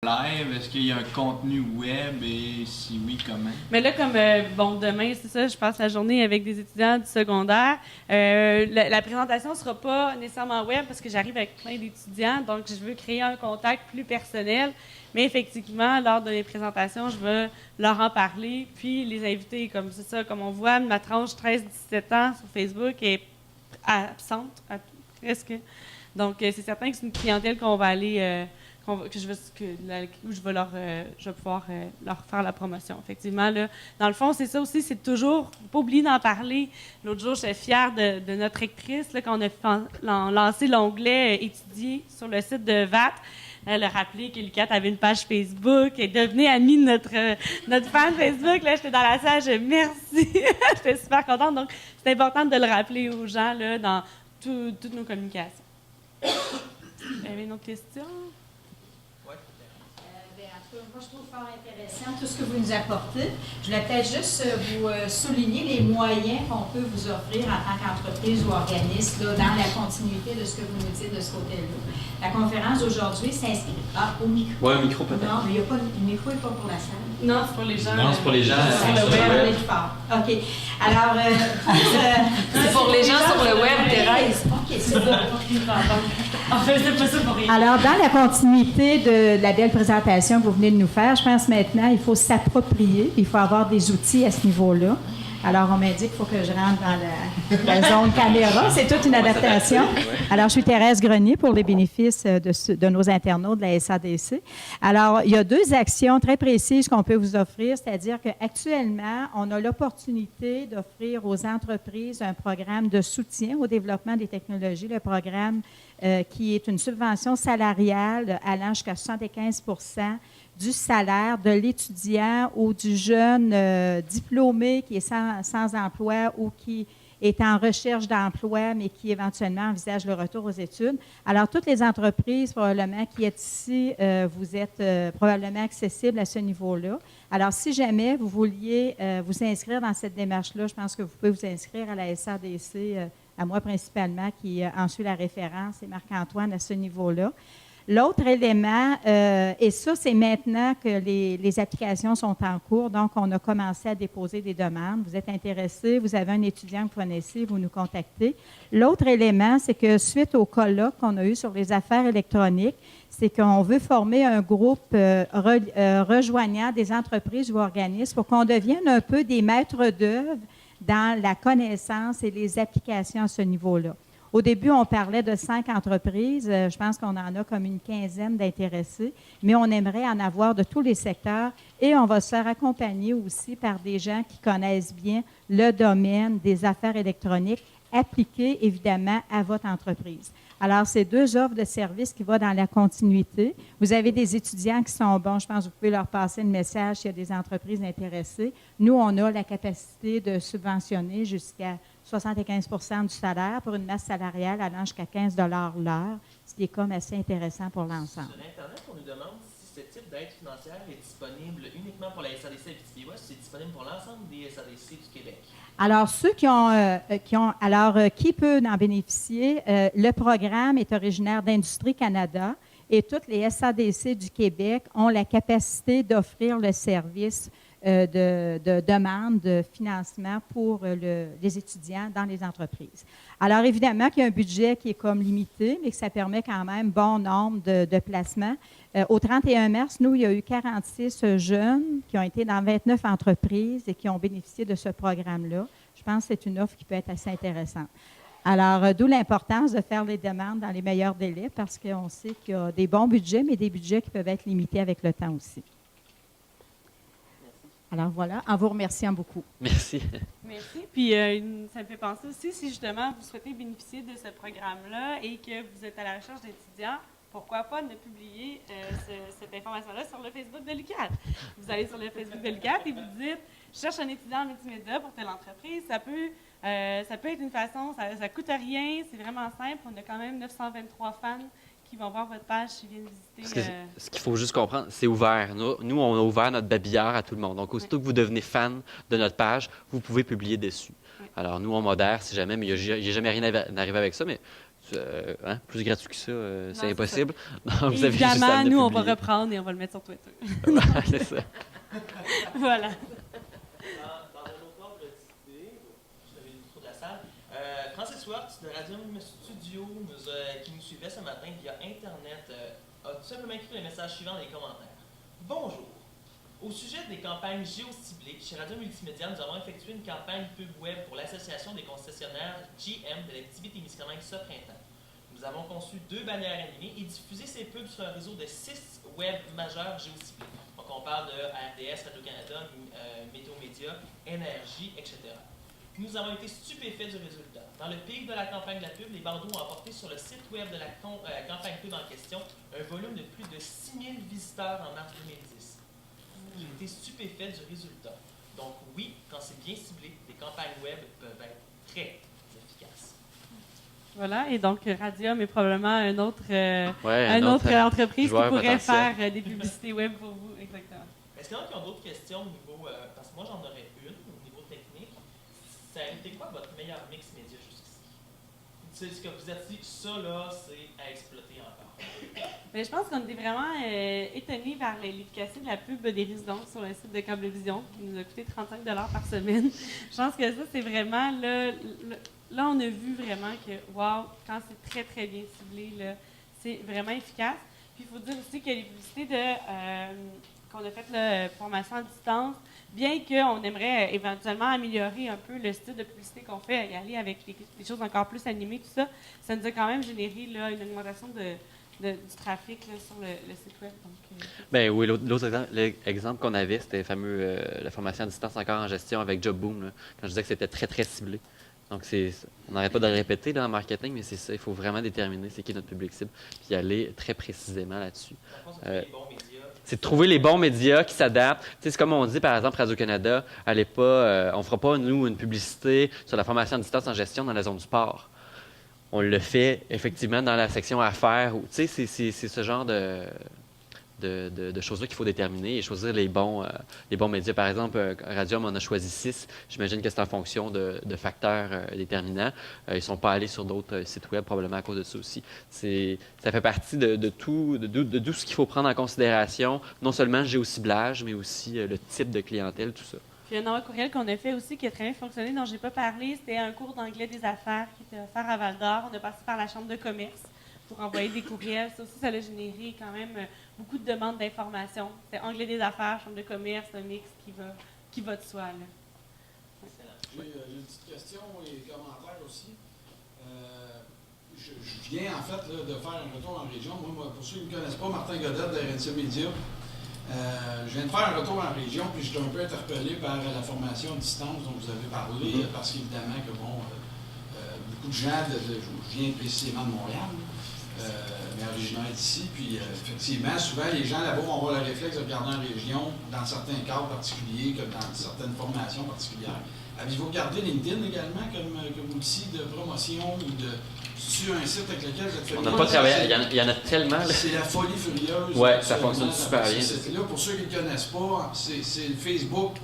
live? Est-ce qu'il y a un contenu web et si oui, comment? Mais là, comme, demain, c'est ça, je passe la journée avec des étudiants du secondaire. La présentation ne sera pas nécessairement web parce que j'arrive avec plein d'étudiants, donc je veux créer un contact plus personnel. Mais effectivement, lors de mes présentations, je vais leur en parler, puis les inviter, comme c'est ça, comme on voit, ma tranche 13-17 ans sur Facebook est absente, presque. Donc, c'est certain que c'est une clientèle qu'on va aller... où je vais pouvoir leur faire la promotion. Effectivement, là, dans le fond, c'est ça aussi, c'est toujours, faut pas oublier d'en parler. L'autre jour, j'étais fière de notre rectrice, là, quand on a lancé l'onglet étudier sur le site de VAT. Elle a rappelé que Lucat avait une page Facebook, elle est devenue amie de notre fan Facebook. Là, j'étais dans la salle, merci. J'étais super contente. Donc, c'est important de le rappeler aux gens là, dans toutes nos communications. Vous avez une autre question? Moi, je trouve fort intéressant tout ce que vous nous apportez. Je voulais peut-être juste vous souligner les moyens qu'on peut vous offrir en tant qu'entreprise ou organisme là, dans la continuité de ce que vous nous dites de ce côté-là. La conférence d'aujourd'hui s'inscrit. Au micro. Oui, un micro peut-être. Non, mais il y a pas, le micro n'est pas pour la salle. Non, c'est pour les gens. Non, c'est pour les gens sur le web. OK. Alors, c'est pour les gens sur le web, Thérèse. OK, c'est bon. En fait, c'est pas ça pour rien. Alors, dans la continuité de la belle présentation que vous venez de nous faire, je pense maintenant il faut s'approprier, il faut avoir des outils à ce niveau-là. Alors, on m'a dit qu'il faut que je rentre dans la zone caméra. C'est toute une adaptation. Alors, je suis Thérèse Grenier pour les bénéfices de nos internautes de la SADC. Alors, il y a deux actions très précises qu'on peut vous offrir, c'est-à-dire qu'actuellement, on a l'opportunité d'offrir aux entreprises un programme de soutien au développement des technologies, le programme qui est une subvention salariale allant jusqu'à 75 du salaire de l'étudiant ou du jeune diplômé qui est sans emploi ou qui est en recherche d'emploi, mais qui éventuellement envisage le retour aux études. Alors, toutes les entreprises, probablement, qui êtes ici, vous êtes probablement accessibles à ce niveau-là. Alors, si jamais vous vouliez vous inscrire dans cette démarche-là, je pense que vous pouvez vous inscrire à la SADC, à moi principalement, qui en suit la référence, et Marc-Antoine à ce niveau-là. L'autre élément, et ça, c'est maintenant que les applications sont en cours, donc on a commencé à déposer des demandes. Vous êtes intéressé, vous avez un étudiant que vous connaissez, vous nous contactez. L'autre élément, c'est que suite au colloque qu'on a eu sur les affaires électroniques, c'est qu'on veut former un groupe rejoignant des entreprises ou organismes pour qu'on devienne un peu des maîtres d'œuvre dans la connaissance et les applications à ce niveau-là. Au début, on parlait de 5 entreprises. Je pense qu'on en a comme une quinzaine d'intéressés, mais on aimerait en avoir de tous les secteurs et on va se faire accompagner aussi par des gens qui connaissent bien le domaine des affaires électroniques appliquées, évidemment, à votre entreprise. Alors, c'est deux offres de services qui vont dans la continuité. Vous avez des étudiants qui sont bons. Je pense que vous pouvez leur passer le message s'il y a des entreprises intéressées. Nous, on a la capacité de subventionner jusqu'à 75 du salaire pour une masse salariale allant jusqu'à 15 $ l'heure, ce qui est comme assez intéressant pour l'ensemble. Sur Internet, on nous demande si ce type d'aide financière est disponible uniquement pour la SADC Abitibi-Ouest, c'est disponible pour l'ensemble des SADC du Québec. Alors, ceux qui peut en bénéficier? Le programme est originaire d'Industrie Canada et toutes les SADC du Québec ont la capacité d'offrir le service de demande de financement pour les étudiants dans les entreprises. Alors, évidemment qu'il y a un budget qui est comme limité, mais que ça permet quand même bon nombre de placements. Au 31 mars, nous, il y a eu 46 jeunes qui ont été dans 29 entreprises et qui ont bénéficié de ce programme-là. Je pense que c'est une offre qui peut être assez intéressante. Alors, d'où l'importance de faire les demandes dans les meilleurs délais parce qu'on sait qu'il y a des bons budgets, mais des budgets qui peuvent être limités avec le temps aussi. Alors voilà, en vous remerciant beaucoup. Merci. Merci. Puis ça me fait penser aussi, si justement vous souhaitez bénéficier de ce programme-là et que vous êtes à la recherche d'étudiants, pourquoi pas ne publier cette information-là sur le Facebook de l'UQAD. Vous allez sur le Facebook de l'UQAD et vous dites « Je cherche un étudiant en multimédia pour telle entreprise. » Ça peut être une façon, ça ne coûte rien, c'est vraiment simple. On a quand même 923 fans qui vont voir votre page s'ils viennent visiter. Ce qu'il faut juste comprendre, c'est ouvert. Nous, on a ouvert notre babillard à tout le monde. Donc, aussitôt que vous devenez fan de notre page, vous pouvez publier dessus. Oui. Alors, nous, on modère si jamais, mais il n'y a jamais rien arrivé avec ça. Mais Plus gratuit que ça, c'est c'est impossible. Donc, vous avez juste à Évidemment, le nous, on va publier. reprendre et on va le mettre sur Twitter. C'est ça. Voilà. Dans un autre ordre d'idée, je l'avais dit trop de la salle, Francis Wertz de Radium Studio qui nous suivait ce matin via Internet a tout simplement écrit le message suivant dans les commentaires. Bonjour. Au sujet des campagnes géociblées, chez Radio Multimédia, nous avons effectué une campagne pub web pour l'association des concessionnaires GM de l'Abitibi-Témiscamingue ce printemps. Nous avons conçu 2 bannières animées et diffusé ces pubs sur un réseau de 6 web majeurs géociblés. Donc on parle de RDS, Radio-Canada, Météo Média, Énergie, etc. Nous avons été stupéfaits du résultat. Dans le pic de la campagne de la pub, les bandeaux ont apporté sur le site web de la campagne pub en question un volume de plus de 6000 visiteurs en mars 2010. J'ai été stupéfait du résultat. Donc oui, quand c'est bien ciblé, les campagnes web peuvent être très efficaces. Voilà, et donc Radium est probablement un autre, Ouais, une autre entreprise qui joueur pourrait potentiel. faire des publicités web pour vous. Exactement. Est-ce qu'il y en a qui ont d'autres questions au niveau, parce que moi j'en aurais une au niveau technique. C'était quoi votre meilleur mix média jusqu'ici? C'est ce que vous êtes dit, ça là, c'est à exploiter encore. Mais je pense qu'on était vraiment étonnés par l'efficacité de la pub des résidences sur le site de Cablevision, qui nous a coûté 35 $ par semaine. Je pense que ça, c'est vraiment là, on a vu vraiment que, wow, quand c'est très, très bien ciblé, là, c'est vraiment efficace. Puis il faut dire aussi que les publicités qu'on a faites, là, formation à distance, bien qu'on aimerait éventuellement améliorer un peu le style de publicité qu'on fait, y aller avec des choses encore plus animées, tout ça, ça nous a quand même généré là, une augmentation du trafic là, sur le site web. Donc, Ben oui, l'autre exemple qu'on avait, c'était la formation à distance encore en gestion avec JobBoom, là, quand je disais que c'était très, très ciblé. Donc, on n'arrête pas de le répéter là, en marketing, mais c'est ça, il faut vraiment déterminer c'est qui notre public cible, puis aller très précisément là-dessus. C'est de trouver les bons médias qui s'adaptent. Tu sais, c'est comme on dit, par exemple, Radio-Canada, on ne fera pas, nous, une publicité sur la formation à distance en gestion dans la zone du sport. On le fait, effectivement, dans la section affaires. Tu sais, c'est ce genre de choses-là qu'il faut déterminer et choisir les bons médias. Par exemple, Radium, on a choisi 6. J'imagine que c'est en fonction de facteurs déterminants. Ils ne sont pas allés sur d'autres sites web, probablement à cause de ça aussi. Ça fait partie de tout ce qu'il faut prendre en considération, non seulement le géociblage, mais aussi le type de clientèle, tout ça. Puis un envoi courriel qu'on a fait aussi qui a très bien fonctionné, dont je n'ai pas parlé, c'était un cours d'anglais des affaires qui était offert à Val-d'Or. On a passé par la Chambre de commerce pour envoyer des courriels. Ça aussi, ça a généré quand même beaucoup de demandes d'informations. C'était anglais des affaires, Chambre de commerce, un mix qui va de soi. Là. J'ai une petite question et commentaire aussi. Je viens en fait là, de faire un retour en région. Moi, pour ceux qui ne me connaissent pas, Martin Godette de RNC Média. Je viens de faire un retour en région, puis j'étais un peu interpellé par la formation à distance dont vous avez parlé, parce qu'évidemment que beaucoup de gens, je viens précisément de Montréal, mais originaire d'ici, puis effectivement, souvent les gens là-bas vont avoir le réflexe de regarder en région, dans certains cadres particuliers, comme dans certaines formations particulières. Avez-vous regardé LinkedIn également comme outil de promotion ou sur un site avec lequel vous êtes fait? On n'a pas travaillé, il y en a tellement. C'est la folie furieuse. Oui, ça fonctionne super bien. Là, pour ceux qui ne le connaissent pas, c'est le Facebook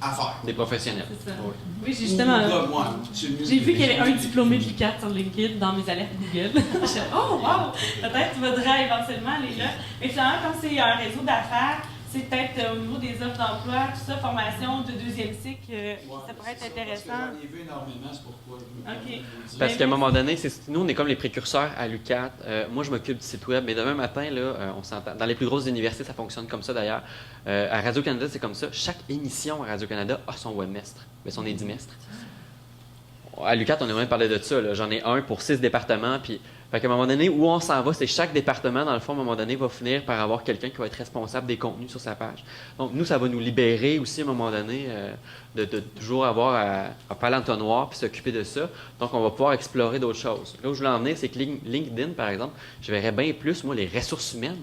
Affaires. Des professionnels. C'est ça. Oui. Oui, j'ai justement. J'ai vu qu'il y avait un diplômé de l'UQAT sur LinkedIn dans mes alertes Google. Je suis oh, wow! Peut-être tu voudrais éventuellement aller là. Mais finalement, comme c'est un réseau d'affaires, c'est peut-être au niveau des offres d'emploi, tout ça, formation de deuxième cycle, ça pourrait être intéressant. Parce que j'en ai vu énormément, c'est pourquoi je me OK. Parce qu'à un moment donné, nous, on est comme les précurseurs à l'UQAT. Moi, je m'occupe du site web, mais demain matin, là, on s'entend. Dans les plus grosses universités, ça fonctionne comme ça d'ailleurs. À Radio-Canada, c'est comme ça. Chaque émission à Radio-Canada a son webmestre, mais son édimestre. À l'UQAT, on a même parlé de ça. J'en ai un pour 6 départements. Puis, fait qu'à un moment donné, où on s'en va, c'est chaque département, dans le fond, à un moment donné, va finir par avoir quelqu'un qui va être responsable des contenus sur sa page. Donc, nous, ça va nous libérer aussi, à un moment donné, de toujours avoir à faire l'entonnoir puis s'occuper de ça. Donc, on va pouvoir explorer d'autres choses. Là où je voulais en venir, c'est que LinkedIn, par exemple, je verrais bien plus, moi, les ressources humaines,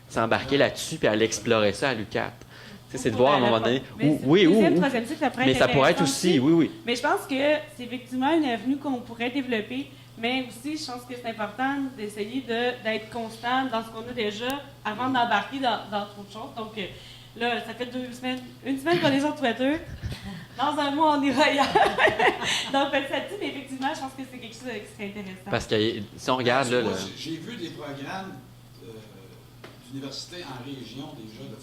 s'embarquer là-dessus puis aller explorer ça à l'UQAT. C'est de voir à un moment donné. Troisième cycle, ça pourrait mais être ça pourrait être aussi, oui. Mais je pense que c'est effectivement une avenue qu'on pourrait développer. Mais aussi, je pense que c'est important d'essayer d'être constant dans ce qu'on a déjà avant d'embarquer dans autre chose. Donc là, ça fait une semaine qu'on est sur Twitter. Dans un mois, on ira ailleurs. Donc, petit à petit, mais effectivement, effectivement, je pense que c'est quelque chose qui serait intéressant. Parce que si on regarde, là, Moi, j'ai vu des programmes d'université en région déjà de